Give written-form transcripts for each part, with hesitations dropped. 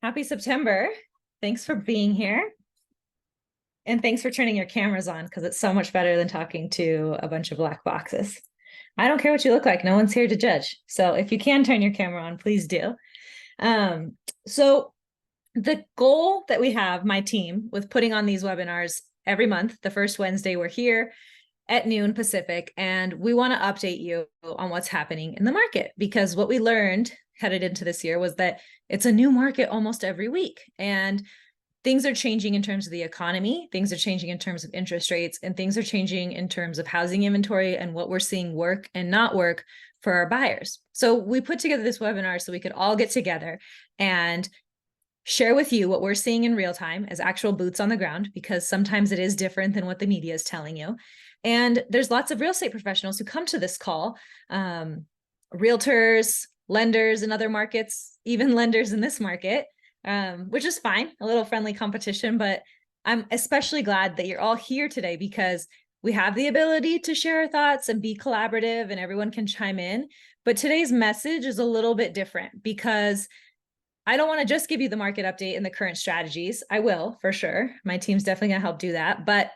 Happy September. Thanks for being here. And thanks for turning your cameras on because it's so much better than talking to a bunch of black boxes. I don't care what you look like. No one's here to judge. So if you can turn your camera on, please do. So the goal that we have, my team, with putting on these webinars every month, the first Wednesday we're here at noon Pacific, and we want to update you on what's happening in the market because what we learned headed into this year was that it's a new market almost every week. And things are changing in terms of the economy, things are changing in terms of interest rates, and things are changing in terms of housing inventory and what we're seeing work and not work for our buyers. So we put together this webinar so we could all get together and share with you what we're seeing in real time as actual boots on the ground, because sometimes it is different than what the media is telling you. And there's lots of real estate professionals who come to this call, realtors, lenders in other markets, even lenders in this market, which is fine, a little friendly competition. But I'm especially glad that you're all here today because we have the ability to share our thoughts and be collaborative and everyone can chime in. But today's message is a little bit different because I don't want to just give you the market update and the current strategies. I will, for sure. My team's definitely going to help do that. But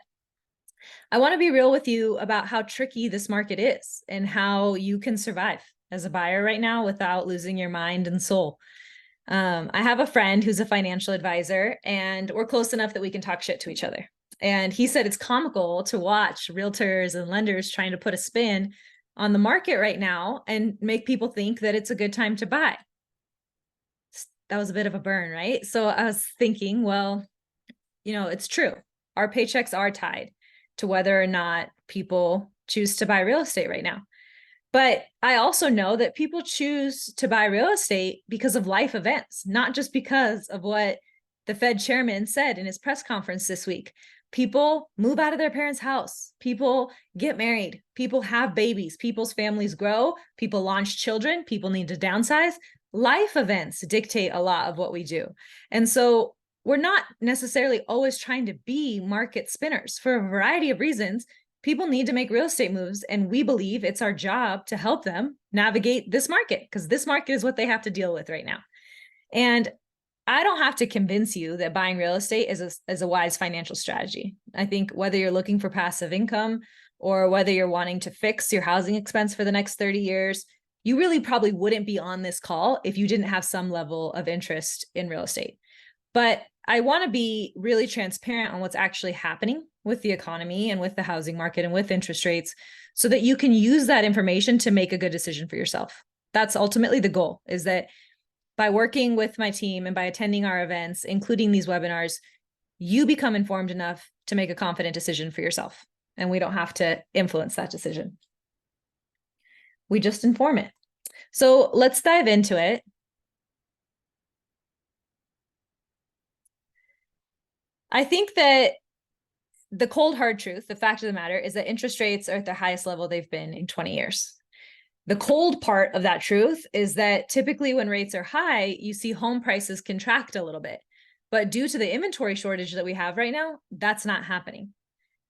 I want to be real with you about how tricky this market is and how you can survive as a buyer right now without losing your mind and soul. I have a friend who's a financial advisor, and we're close enough that we can talk shit to each other. And he said it's comical to watch realtors and lenders trying to put a spin on the market right now and make people think that it's a good time to buy. That was a bit of a burn, right? So I was thinking, well, it's true. Our paychecks are tied to whether or not people choose to buy real estate right now. But I also know that people choose to buy real estate because of life events, not just because of what the Fed chairman said in his press conference this week. People move out of their parents' house. People get married. People have babies. People's families grow. People launch children. People need to downsize. Life events dictate a lot of what we do. And so we're not necessarily always trying to be market spinners for a variety of reasons. People need to make real estate moves, and we believe it's our job to help them navigate this market because this market is what they have to deal with right now. And I don't have to convince you that buying real estate is a wise financial strategy. I think whether you're looking for passive income or whether you're wanting to fix your housing expense for the next 30 years, you really probably wouldn't be on this call if you didn't have some level of interest in real estate. But I want to be really transparent on what's actually happening with the economy and with the housing market and with interest rates so that you can use that information to make a good decision for yourself. That's ultimately the goal, is that by working with my team and by attending our events, including these webinars, you become informed enough to make a confident decision for yourself. And we don't have to influence that decision. We just inform it. So let's dive into it. I think that the cold hard truth, the fact of the matter, is that interest rates are at the highest level they've been in 20 years. The cold part of that truth is that typically when rates are high, you see home prices contract a little bit. But due to the inventory shortage that we have right now, that's not happening.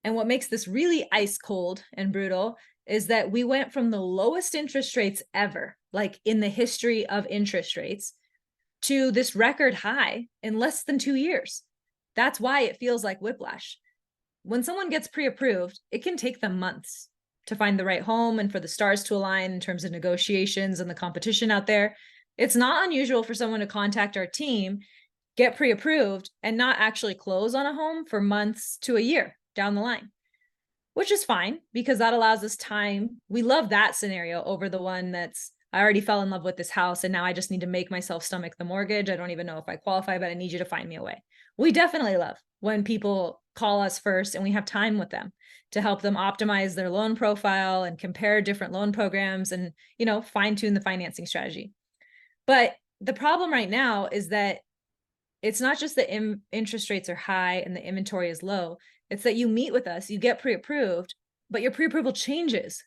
And what makes this really ice cold and brutal is that we went from the lowest interest rates ever, like in the history of interest rates, to this record high in less than 2 years. That's why it feels like whiplash. When someone gets pre-approved, it can take them months to find the right home and for the stars to align in terms of negotiations and the competition out there. It's not unusual for someone to contact our team, get pre-approved, and not actually close on a home for months to a year down the line, which is fine because that allows us time. We love that scenario over the one that's, I already fell in love with this house and now I just need to make myself stomach the mortgage. I don't even know if I qualify, but I need you to find me a way. We definitely love when people call us first and we have time with them to help them optimize their loan profile and compare different loan programs and, fine tune the financing strategy. But the problem right now is that it's not just that interest rates are high and the inventory is low. It's that you meet with us, you get pre-approved, but your pre-approval changes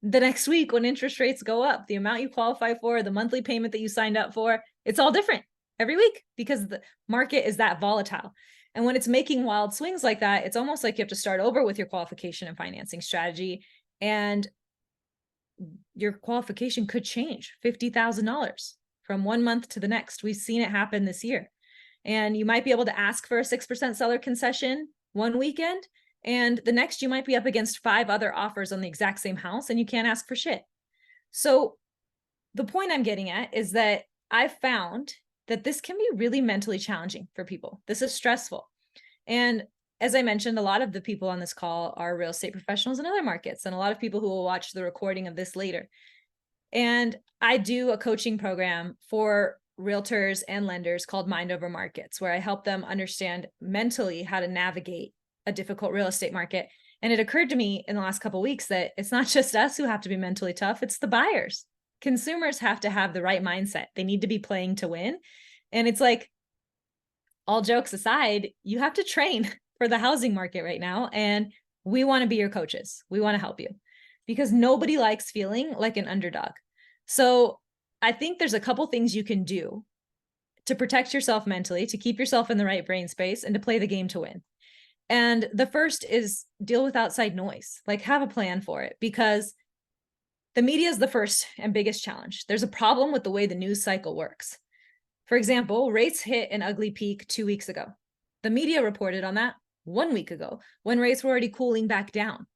the next week when interest rates go up. The amount you qualify for, the monthly payment that you signed up for, it's all different every week because the market is that volatile. And when it's making wild swings like that, it's almost like you have to start over with your qualification and financing strategy. And your qualification could change $50,000 from one month to the next. We've seen it happen this year. And you might be able to ask for a 6% seller concession one weekend, and the next you might be up against 5 other offers on the exact same house and you can't ask for shit. So the point I'm getting at is that I've found that this can be really mentally challenging for people. This is stressful. And as I mentioned, a lot of the people on this call are real estate professionals in other markets, and a lot of people who will watch the recording of this later. And I do a coaching program for realtors and lenders called Mind Over Markets, where I help them understand mentally how to navigate a difficult real estate market. And it occurred to me in the last couple of weeks that it's not just us who have to be mentally tough, it's the buyers. Consumers have to have the right mindset. They need to be playing to win. And it's like, all jokes aside, you have to train for the housing market right now. And we want to be your coaches. We want to help you because nobody likes feeling like an underdog. So I think there's a couple things you can do to protect yourself mentally, to keep yourself in the right brain space, and to play the game to win. And the first is deal with outside noise, like have a plan for it, because the media is the first and biggest challenge. There's a problem with the way the news cycle works. For example, rates hit an ugly peak 2 weeks ago. The media reported on that 1 week ago when rates were already cooling back down.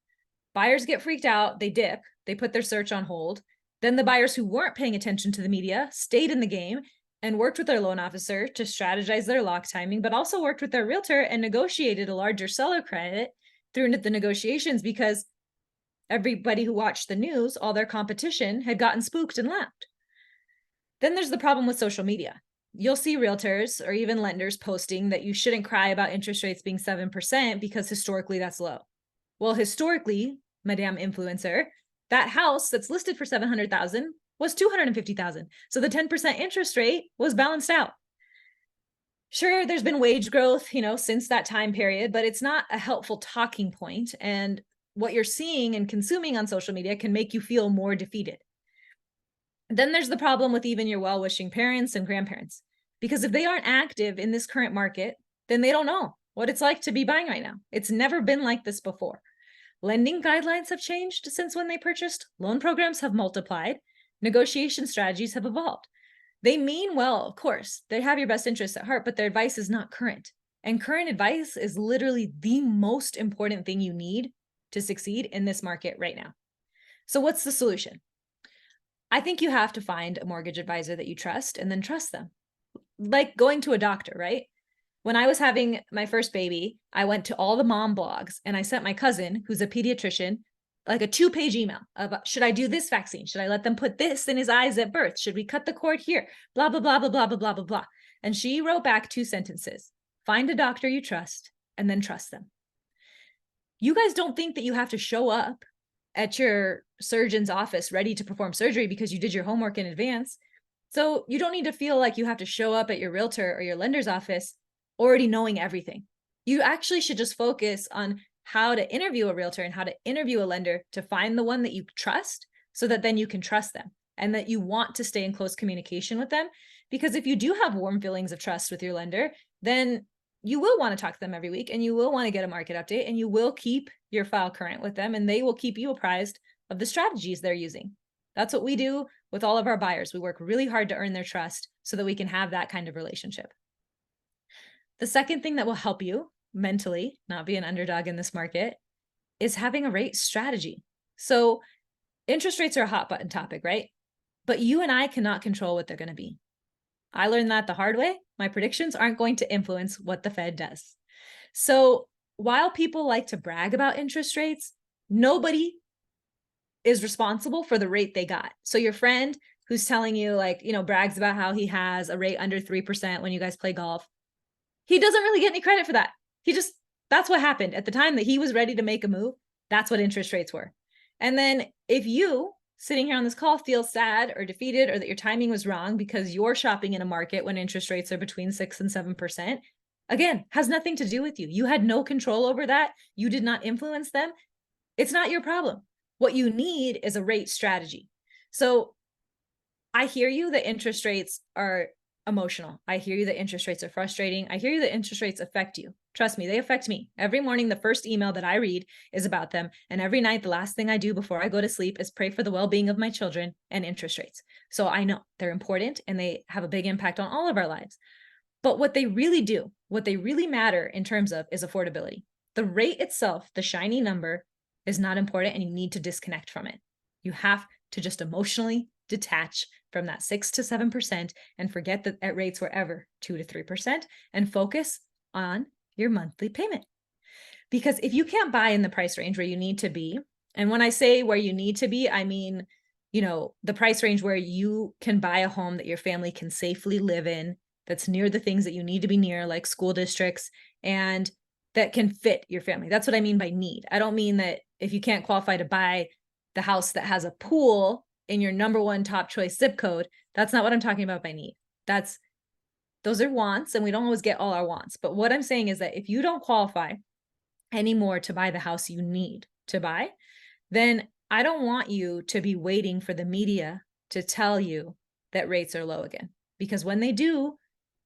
Buyers get freaked out, they dip, they put their search on hold. Then the buyers who weren't paying attention to the media stayed in the game and worked with their loan officer to strategize their lock timing, but also worked with their realtor and negotiated a larger seller credit through the negotiations because everybody who watched the news, all their competition, had gotten spooked and left. Then there's the problem with social media. You'll see realtors or even lenders posting that you shouldn't cry about interest rates being 7% because historically that's low. Well, historically, Madame Influencer, that house that's listed for $700,000 was $250,000. So the 10% interest rate was balanced out. Sure, there's been wage growth, since that time period, but it's not a helpful talking point. And what you're seeing and consuming on social media can make you feel more defeated. Then there's the problem with even your well-wishing parents and grandparents, because if they aren't active in this current market, then they don't know what it's like to be buying right now. It's never been like this before. Lending guidelines have changed since when they purchased. Loan programs have multiplied. Negotiation strategies have evolved. They mean well, of course. They have your best interests at heart, but their advice is not current. And current advice is literally the most important thing you need to succeed in this market right now. So what's the solution? I think you have to find a mortgage advisor that you trust and then trust them. Like going to a doctor, right? When I was having my first baby, I went to all the mom blogs and I sent my cousin, who's a pediatrician, like a 2-page email about, should I do this vaccine? Should I let them put this in his eyes at birth? Should we cut the cord here? Blah, blah, blah, blah, blah, blah, blah, blah, blah. And she wrote back 2 sentences. Find a doctor you trust and then trust them. You guys don't think that you have to show up at your surgeon's office ready to perform surgery because you did your homework in advance. So you don't need to feel like you have to show up at your realtor or your lender's office already knowing everything. You actually should just focus on how to interview a realtor and how to interview a lender to find the one that you trust so that then you can trust them and that you want to stay in close communication with them. Because if you do have warm feelings of trust with your lender, then you will want to talk to them every week and you will want to get a market update and you will keep your file current with them and they will keep you apprised of the strategies they're using. That's what we do with all of our buyers. We work really hard to earn their trust so that we can have that kind of relationship. The second thing that will help you mentally not be an underdog in this market is having a rate strategy. So interest rates are a hot button topic, right? But you and I cannot control what they're going to be. I learned that the hard way. My predictions aren't going to influence what the Fed does. So while people like to brag about interest rates, nobody is responsible for the rate they got. So your friend who's telling you brags about how he has a rate under 3% when you guys play golf, he doesn't really get any credit for that. That's what happened at the time that he was ready to make a move. That's what interest rates were. And then if you sitting here on this call feel sad or defeated or that your timing was wrong because you're shopping in a market when interest rates are between 6 and 7%, again, has nothing to do with you. You had no control over that. You did not influence them. It's not your problem. What you need is a rate strategy. So I hear you that interest rates are emotional. I hear you that interest rates are frustrating. I hear you that interest rates affect you. Trust me, they affect me. Every morning, the first email that I read is about them. And every night, the last thing I do before I go to sleep is pray for the well-being of my children and interest rates. So I know they're important and they have a big impact on all of our lives. But what they really do, what they really matter in terms of is affordability. The rate itself, the shiny number, is not important and you need to disconnect from it. You have to just emotionally detach from that 6 to 7% and forget that at rates were ever 2 to 3% and focus on your monthly payment. Because if you can't buy in the price range where you need to be, and when I say where you need to be, I mean, the price range where you can buy a home that your family can safely live in, that's near the things that you need to be near, like school districts, and that can fit your family. That's what I mean by need. I don't mean that if you can't qualify to buy the house that has a pool in your number one top choice zip code, that's not what I'm talking about by need. Those are wants, and we don't always get all our wants. But what I'm saying is that if you don't qualify anymore to buy the house you need to buy, then I don't want you to be waiting for the media to tell you that rates are low again. Because when they do,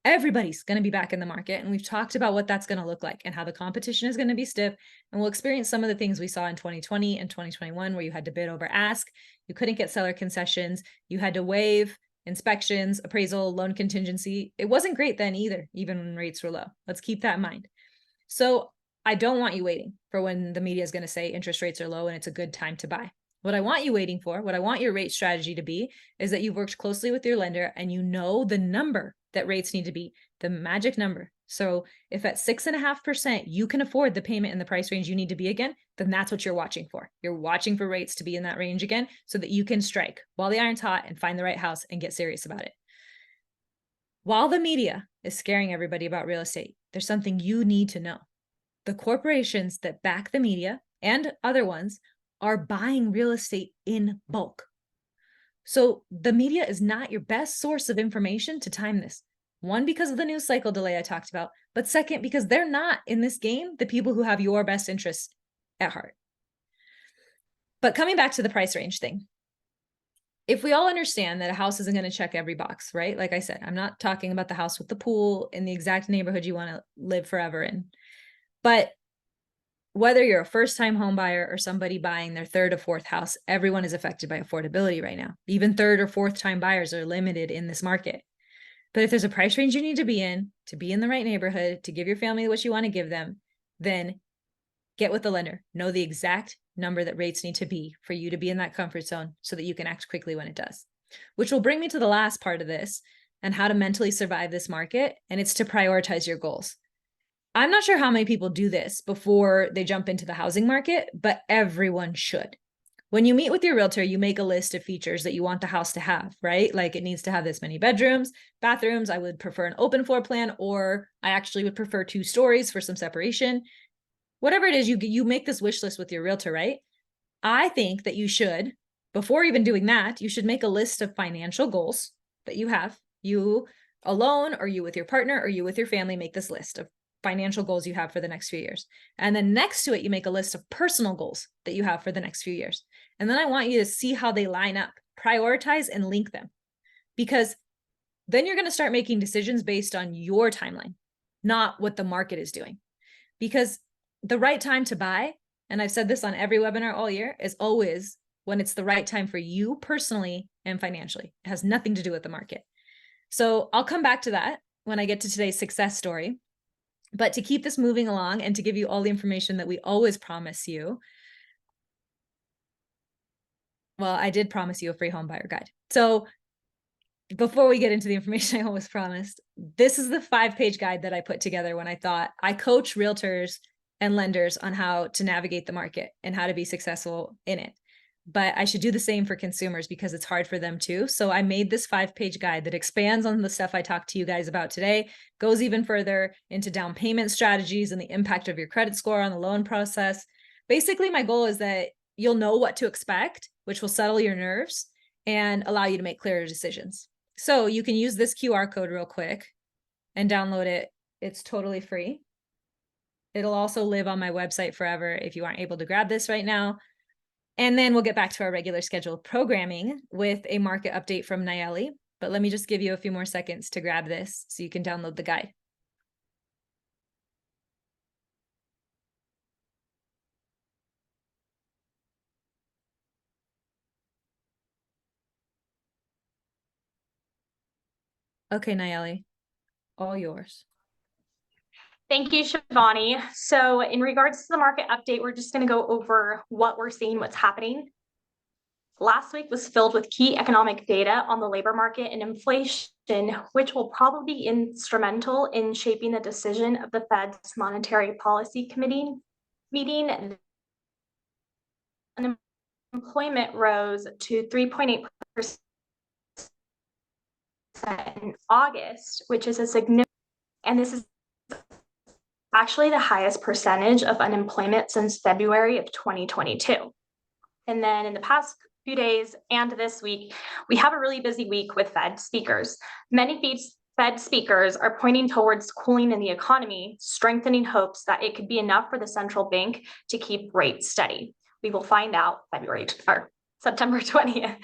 everybody's going to be back in the market. And we've talked about what that's going to look like and how the competition is going to be stiff. And we'll experience some of the things we saw in 2020 and 2021, where you had to bid over ask. You couldn't get seller concessions. You had to waive inspections, appraisal, loan contingency. It wasn't great then either, even when rates were low. Let's keep that in mind. So I don't want you waiting for when the media is going to say interest rates are low and it's a good time to buy. What I want you waiting for, what I want your rate strategy to be, is that you've worked closely with your lender and you know the number that rates need to be, the magic number. So if at 6.5%, you can afford the payment in the price range you need to be again, then that's what you're watching for. You're watching for rates to be in that range again so that you can strike while the iron's hot and find the right house and get serious about it. While the media is scaring everybody about real estate, there's something you need to know. The corporations that back the media and other ones are buying real estate in bulk. So the media is not your best source of information to time this. One, because of the news cycle delay I talked about, but second, because they're not in this game the people who have your best interests at heart. But coming back to the price range thing, if we all understand that a house isn't going to check every box, right? Like I said, I'm not talking about the house with the pool in the exact neighborhood you want to live forever in. But whether you're a first-time home buyer or somebody buying their third or fourth house, everyone is affected by affordability right now. Even third or fourth time buyers are limited in this market. But if there's a price range you need to be in the right neighborhood, to give your family what you want to give them, then get with the lender. Know the exact number that rates need to be for you to be in that comfort zone so that you can act quickly when it does. Which will bring me to the last part of this and how to mentally survive this market, and it's to prioritize your goals. I'm not sure how many people do this before they jump into the housing market, but everyone should. When you meet with your realtor, you make a list of features that you want the house to have, right? Like it needs to have this many bedrooms, bathrooms. I would prefer an open floor plan, or I actually would prefer 2 stories for some separation. Whatever it is, you make this wish list with your realtor, right? I think that you should, before even doing that, you should make a list of financial goals that you have. You alone, or you with your partner, or you with your family, make this list of financial goals you have for the next few years. And then next to it, you make a list of personal goals that you have for the next few years. And then I want you to see how they line up, prioritize and link them. Because then you're going to start making decisions based on your timeline, not what the market is doing. Because the right time to buy, and I've said this on every webinar all year, is always when it's the right time for you personally and financially. It has nothing to do with the market. So I'll come back to that when I get to today's success story. But to keep this moving along and to give you all the information that we always promise you, well, I did promise you a free home buyer guide. So before we get into the information I always promised, this is the 5-page guide that I put together when I thought I coach realtors and lenders on how to navigate the market and how to be successful in it. But I should do the same for consumers because it's hard for them too. So I made this 5-page guide that expands on the stuff I talked to you guys about today, goes even further into down payment strategies and the impact of your credit score on the loan process. Basically, my goal is that you'll know what to expect, which will settle your nerves and allow you to make clearer decisions. So you can use this QR code real quick and download it. It's totally free. It'll also live on my website forever if you aren't able to grab this right now. And then we'll get back to our regular scheduled programming with a market update from Nayeli. but let me just give you a few more seconds to grab this so you can download the guide. Okay, Nayeli, all yours. Thank you, Shivani. So in regards to the market update, we're just going to go over what we're seeing, what's happening. Last week was filled with key economic data on the labor market and inflation, which will probably be instrumental in shaping the decision of the Fed's Monetary Policy Committee meeting. Unemployment rose to 3.8% in August, which is a significant, and this is actually the highest percentage of unemployment since February of 2022. And then in the past few days and this week, we have a really busy week with Fed speakers. Many Fed speakers are pointing towards cooling in the economy, strengthening hopes that it could be enough for the central bank to keep rates steady. We will find out September 20th.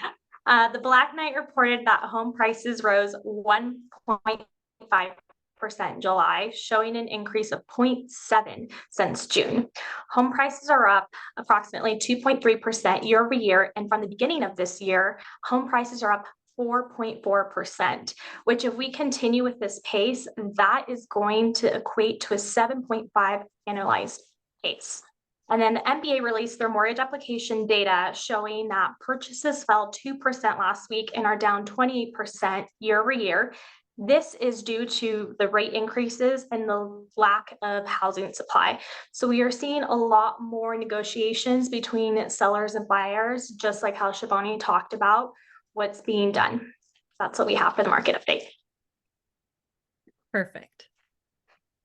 The Black Knight reported that home prices rose 1.5% in July, showing an increase of 0.7 since June. Home prices are up approximately 2.3% year over year, and from the beginning of this year, home prices are up 4.4%, which if we continue with this pace, that is going to equate to a 7.5 annualized pace. And then the MBA released their mortgage application data showing that purchases fell 2% last week and are down 28% year over year. This is due to the rate increases and the lack of housing supply. So we are seeing a lot more negotiations between sellers and buyers, just like how Shivani talked about what's being done. That's what we have for the market update. Perfect.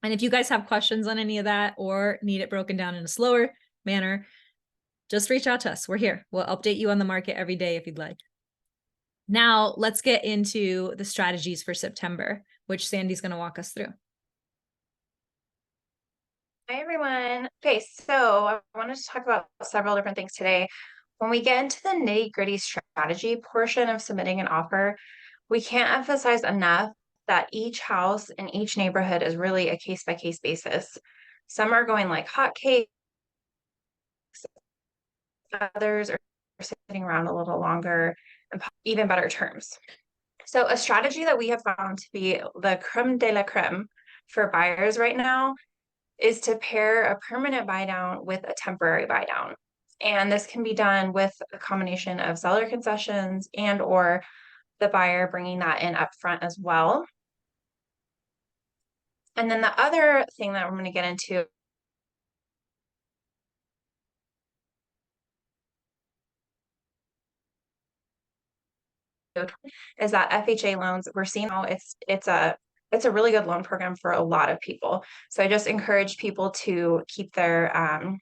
And if you guys have questions on any of that or need it broken down in a slower manner, just reach out to us. We're here. We'll update you on the market every day if you'd like. Now let's get into the strategies for September, which Sandy's going to walk us through. Hi, everyone. Okay, so I wanted to talk about several different things today. When we get into the nitty-gritty strategy portion of submitting an offer, we can't emphasize enough that each house in each neighborhood is really a case-by-case basis. Some are going like hotcakes, others are sitting around a little longer and even better terms. So a strategy that we have found to be the creme de la creme for buyers right now is to pair a permanent buy down with a temporary buy down. And this can be done with a combination of seller concessions and or the buyer bringing that in upfront as well. And then the other thing that we're going to get into is that FHA loans. We're seeing how it's a really good loan program for a lot of people. So I just encourage people to keep their am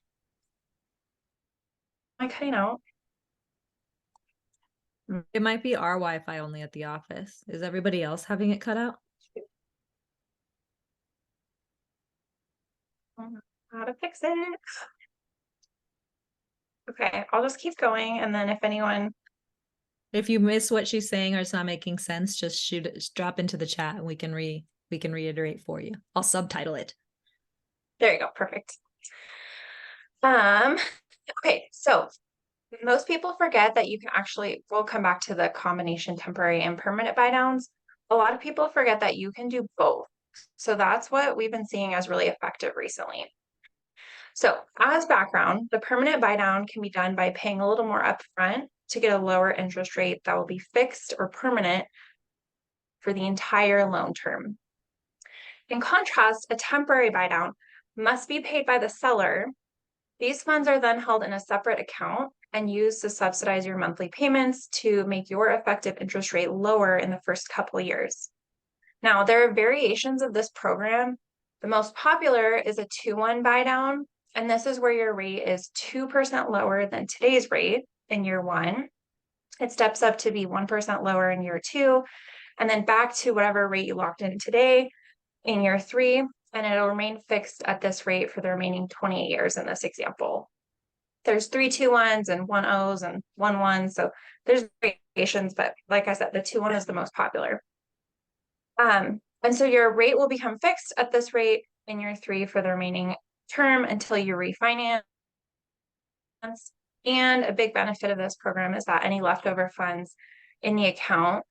I cutting out? It might be our Wi-Fi only at the office. Is everybody else having it cut out? How to fix it. Okay, I'll just keep going, and then if you miss what she's saying or it's not making sense, just drop into the chat and we can reiterate for you. I'll subtitle it. There you go, perfect. Okay, so most people forget that you can we'll come back to the combination temporary and permanent buy downs. A lot of people forget that you can do both. So that's what we've been seeing as really effective recently. So as background, the permanent buy down can be done by paying a little more upfront to get a lower interest rate that will be fixed or permanent for the entire loan term. In contrast, a temporary buy down must be paid by the seller. These funds are then held in a separate account and used to subsidize your monthly payments to make your effective interest rate lower in the first couple of years. Now, there are variations of this program. The most popular is a 2-1 buy down, and this is where your rate is 2% lower than today's rate in year 1. It steps up to be 1% lower in year 2, and then back to whatever rate you locked in today in year 3, and it'll remain fixed at this rate for the remaining 28 years in this example. There's 3 2-1s and 1 0s and 1 1, so there's variations, but like I said, the 2-1 is the most popular. And so your rate will become fixed at this rate in year 3 for the remaining term until you refinance. And a big benefit of this program is that any leftover funds in the account,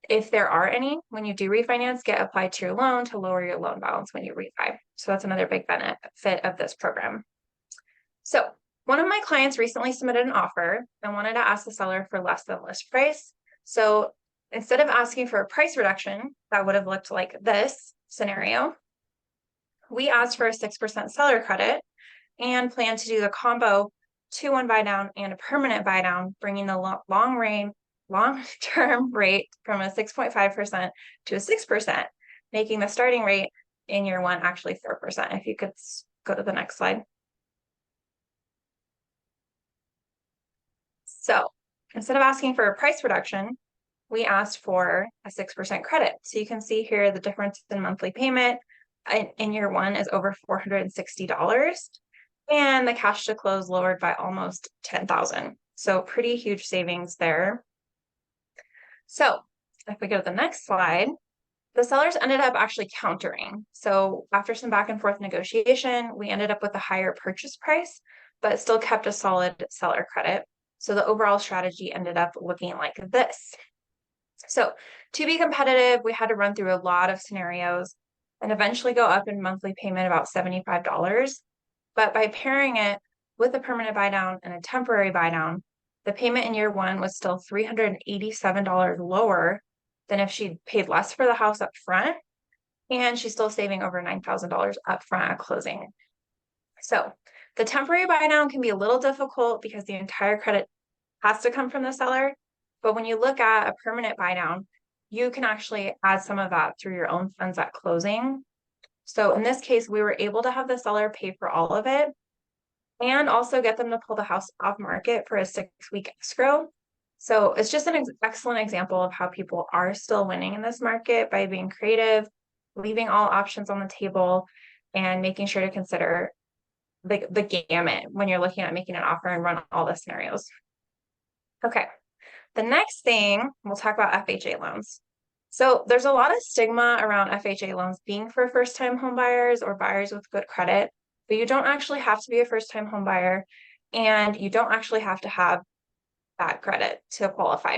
if there are any, when you do refinance, get applied to your loan to lower your loan balance when you refi. So that's another big benefit of this program. So one of my clients recently submitted an offer and wanted to ask the seller for less than list price. So instead of asking for a price reduction, that would have looked like this scenario, we asked for a 6% seller credit and plan to do the combo 2-1 buy down and a permanent buy down, bringing the long-term rate from a 6.5% to a 6%, making the starting rate in year 1 actually 4%. If you could go to the next slide. So instead of asking for a price reduction, we asked for a 6% credit. So you can see here the difference in monthly payment in year 1 is over $460. And the cash to close lowered by almost $10,000. So pretty huge savings there. So if we go to the next slide, the sellers ended up actually countering. So after some back and forth negotiation, we ended up with a higher purchase price, but still kept a solid seller credit. So the overall strategy ended up looking like this. So to be competitive, we had to run through a lot of scenarios and eventually go up in monthly payment about $75. But by pairing it with a permanent buy down and a temporary buy down, the payment in year 1 was still $387 lower than if she'd paid less for the house up front, and she's still saving over $9,000 up front at closing. So the temporary buy down can be a little difficult because the entire credit has to come from the seller. But when you look at a permanent buy down, you can actually add some of that through your own funds at closing. So in this case, we were able to have the seller pay for all of it and also get them to pull the house off market for a 6-week escrow. So it's just an excellent example of how people are still winning in this market by being creative, leaving all options on the table, and making sure to consider the gamut when you're looking at making an offer and run all the scenarios. Okay, the next thing, we'll talk about FHA loans. So there's a lot of stigma around FHA loans being for first-time home buyers or buyers with good credit, but you don't actually have to be a first-time home buyer, and you don't actually have to have bad credit to qualify.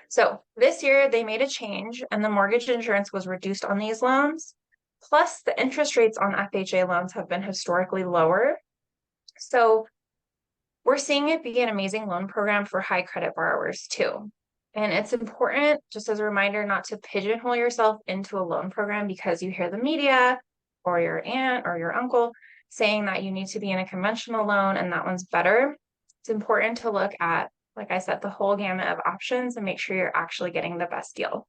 So this year they made a change and the mortgage insurance was reduced on these loans. Plus the interest rates on FHA loans have been historically lower. So we're seeing it be an amazing loan program for high credit borrowers too. And it's important, just as a reminder, not to pigeonhole yourself into a loan program because you hear the media or your aunt or your uncle saying that you need to be in a conventional loan and that one's better. It's important to look at, like I said, the whole gamut of options and make sure you're actually getting the best deal.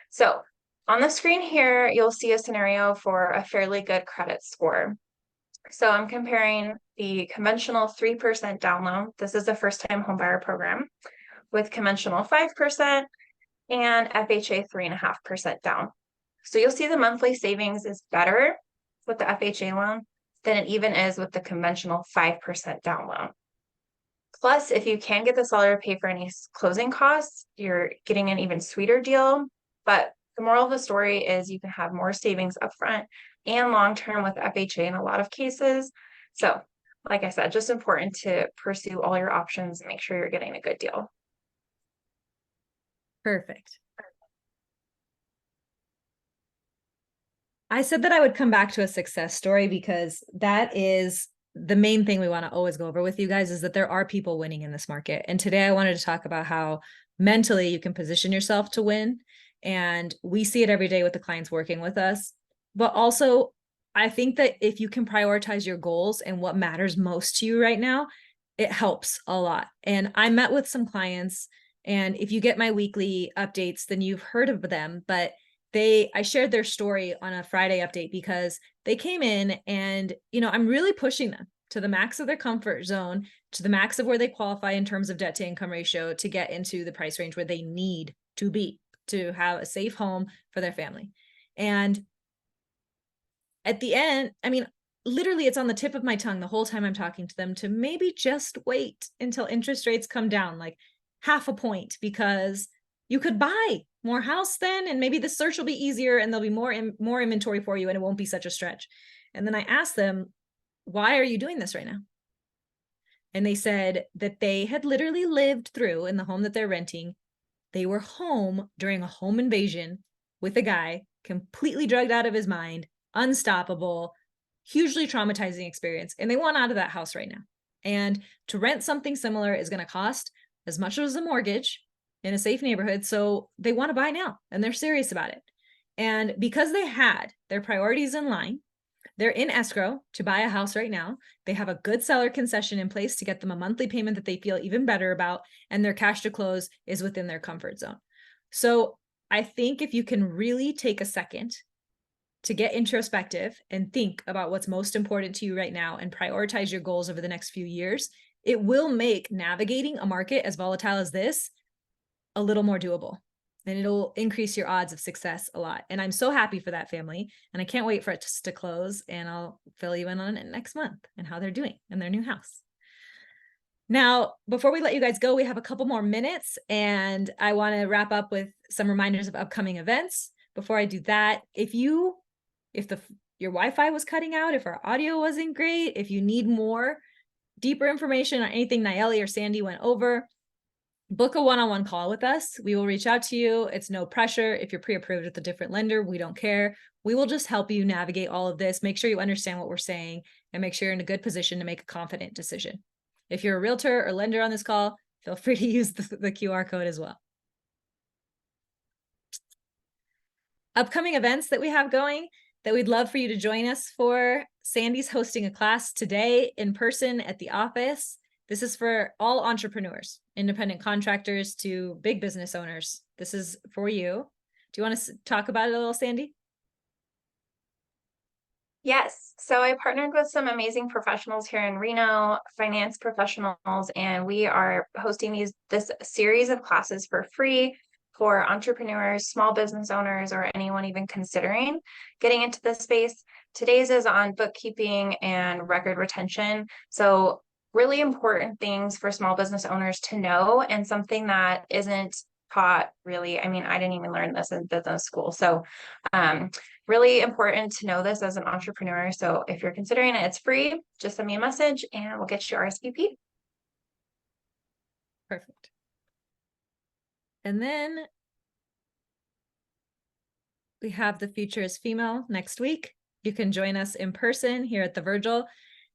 So on the screen here, you'll see a scenario for a fairly good credit score. So I'm comparing the conventional 3% down loan. This is a first-time homebuyer program with conventional 5% and FHA 3.5% down. So you'll see the monthly savings is better with the FHA loan than it even is with the conventional 5% down loan. Plus, if you can get the seller to pay for any closing costs, you're getting an even sweeter deal. But the moral of the story is you can have more savings upfront and long-term with FHA in a lot of cases. So, like I said, just important to pursue all your options and make sure you're getting a good deal. Perfect. I said that I would come back to a success story because that is the main thing we want to always go over with you guys, is that there are people winning in this market. And today I wanted to talk about how mentally you can position yourself to win. And we see it every day with the clients working with us. But also, I think that if you can prioritize your goals and what matters most to you right now, it helps a lot. And I met with some clients, and if you get my weekly updates, then you've heard of them, but I shared their story on a Friday update because they came in and, I'm really pushing them to the max of their comfort zone, to the max of where they qualify in terms of debt to income ratio to get into the price range where they need to be to have a safe home for their family. And at the end, literally it's on the tip of my tongue the whole time I'm talking to them to maybe just wait until interest rates come down like half a point, because you could buy more house then, and maybe the search will be easier and there'll be more inventory for you and it won't be such a stretch. And then I asked them, why are you doing this right now? And they said that they had literally lived through, in the home that they're renting, they were home during a home invasion with a guy completely drugged out of his mind, unstoppable, hugely traumatizing experience. And they want out of that house right now. And to rent something similar is going to cost as much as a mortgage in a safe neighborhood. So they want to buy now and they're serious about it. And because they had their priorities in line, they're in escrow to buy a house right now. They have a good seller concession in place to get them a monthly payment that they feel even better about, and their cash to close is within their comfort zone. So I think if you can really take a second to get introspective and think about what's most important to you right now and prioritize your goals over the next few years, it will make navigating a market as volatile as this a little more doable. And it'll increase your odds of success a lot. And I'm so happy for that family. And I can't wait for it to close. And I'll fill you in on it next month and how they're doing in their new house. Now, before we let you guys go, we have a couple more minutes. And I want to wrap up with some reminders of upcoming events. Before I do that, if your Wi-Fi was cutting out, if our audio wasn't great, if you need more deeper information on anything Nayeli or Sandy went over, book a one-on-one call with us. We will reach out to you. It's no pressure. If you're pre-approved with a different lender, we don't care. We will just help you navigate all of this, make sure you understand what we're saying, and make sure you're in a good position to make a confident decision. If you're a realtor or lender on this call, feel free to use the QR code as well. Upcoming events that we have going that we'd love for you to join us for. Sandy's hosting a class today in person at the office. This is for all entrepreneurs, independent contractors to big business owners. This is for you. Do you want to talk about it a little, Sandy? Yes. So I partnered with some amazing professionals here in Reno, finance professionals, and we are hosting this series of classes for free for entrepreneurs, small business owners, or anyone even considering getting into this space. Today's is on bookkeeping and record retention. So really important things for small business owners to know, and something that isn't taught really. I mean, I didn't even learn this in business school. So really important to know this as an entrepreneur. So if you're considering it, it's free. Just send me a message and we'll get you RSVP. Perfect. And then we have the Future is Female next week. You can join us in person here at the Virgil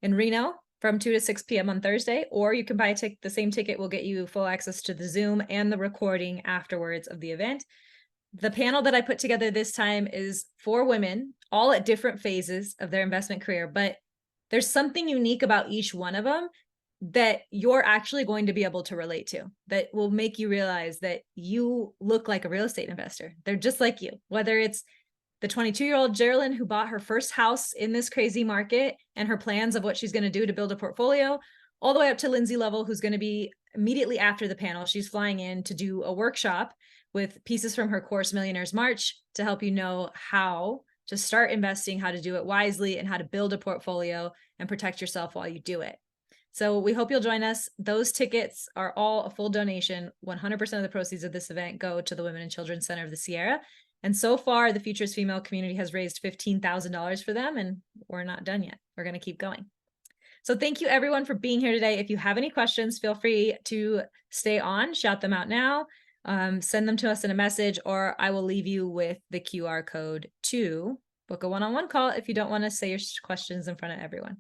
in Reno from 2 to 6 p.m. on Thursday, or you can buy the same ticket will get you full access to the Zoom and the recording afterwards of the event. The panel that I put together this time is for women, all at different phases of their investment career, but there's something unique about each one of them that you're actually going to be able to relate to, that will make you realize that you look like a real estate investor. They're just like you, whether it's the 22-year-old Geraldine who bought her first house in this crazy market and her plans of what she's going to do to build a portfolio, all the way up to Lindsay Lovell, who's going to be immediately after the panel. She's flying in to do a workshop with pieces from her course, Millionaires March, to help you know how to start investing, how to do it wisely, and how to build a portfolio and protect yourself while you do it. So we hope you'll join us. Those tickets are all a full donation. 100% of the proceeds of this event go to the Women and Children's Center of the Sierra. And so far, the Future is Female community has raised $15,000 for them, and we're not done yet. We're going to keep going. So thank you everyone for being here today. If you have any questions, feel free to stay on, shout them out now, send them to us in a message, or I will leave you with the QR code to book a one-on-one call if you don't want to say your questions in front of everyone.